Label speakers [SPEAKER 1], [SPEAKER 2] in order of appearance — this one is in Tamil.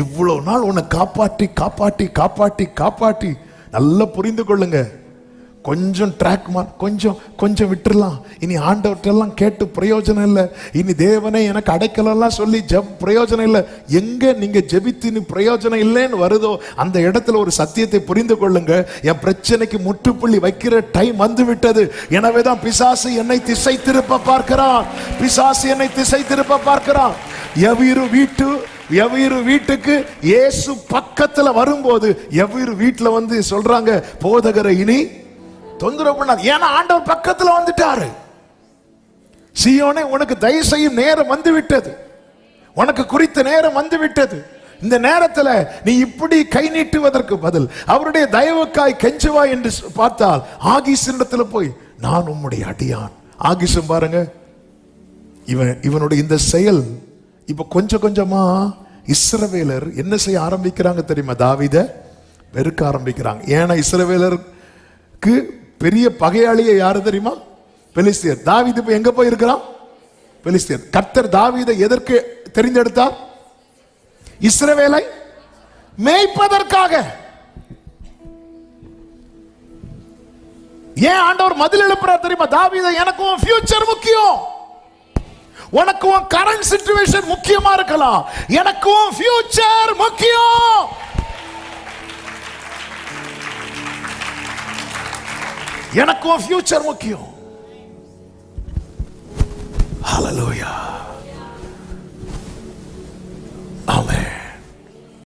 [SPEAKER 1] இவ்வளவு நாள் உன்னை காப்பாற்றி காப்பாற்றி காப்பாற்றி காப்பாற்றி நல்லா புரிந்து கொள்ளுங்க. கொஞ்சம் ட்ராக் கொஞ்சம் கொஞ்சம் விட்டுறலாம். இனி ஆண்டவர்கிட்டெல்லாம் கேட்டு பிரயோஜனம் இல்லை. இனி தேவனே எனக்கு அடைக்கலெல்லாம் சொல்லி பிரயோஜனம் இல்லை. எங்க நீங்க ஜெபித்து நீ பிரயோஜனம் இல்லைன்னு வருதோ அந்த இடத்துல ஒரு சத்தியத்தை புரிந்து கொள்ளுங்க. என் பிரச்சனைக்கு முற்றுப்புள்ளி வைக்கிற டைம் வந்து விட்டது. எனவேதான் பிசாசு என்னை திசை திருப்ப பார்க்கிறான். பிசாசு என்னை திசை திருப்ப பார்க்கிறான். எவ்வீரு வீட்டுக்கு இயேசு பக்கத்துல வரும்போது எவ்வீரு வீட்டுல வந்து சொல்றாங்க, போதகரை இனி தொந்தரவு பண்ணாது. ஏன்னா ஆண்டவர் பக்கத்துல வந்துட்டாரு. சீயோனே, உனக்கு தயவு செய்யும் நேரம் வந்து விட்டது. உனக்கு குறித்த நேரம் வந்து விட்டது. இந்த நேரத்துல நீ இப்படி கை நீட்டுவதற்கு பதில் அவருடைய தயவுக்காய் கெஞ்சுவா என்று பார்த்தால் ஆகீசிடத்துல போய், நான் உம்முடைய அடியான். ஆகீசும் பாருங்க, இவனுடைய இந்த செயல் இப்ப கொஞ்சம் கொஞ்சமா இஸ்ரவேலர் என்ன செய்ய ஆரம்பிக்கிறாங்க தெரியுமா? தாவீதை வெறுக்க ஆரம்பிக்கிறாங்க. ஏன்னா இஸ்ரவேலருக்கு பெரிய பகையாளியை யாரு தெரியுமா? பெலிஸ்தியர். தாவீது இப்ப எங்க போய் இருக்கிறான்? பெலிஸ்தியர். கர்த்தர் தாவீதை எதற்கு தெரிந்தெடுத்தார்? இஸ்ரவேலை மேய்ப்பதற்காக. ஏன் ஆண்டவர் மதில் எழுப்புறார் தெரியுமா? தாவீதை, எனக்கும் ஃபியூச்சர் முக்கியம். உனக்கு உன் கரண்ட் சிச்சுவேஷன் முக்கியமா இருக்கலாம், எனக்கும் ஃபியூச்சர் முக்கியம். எனக்கும் ஃபியூச்சர் முக்கியம். ஹல்லேலூயா.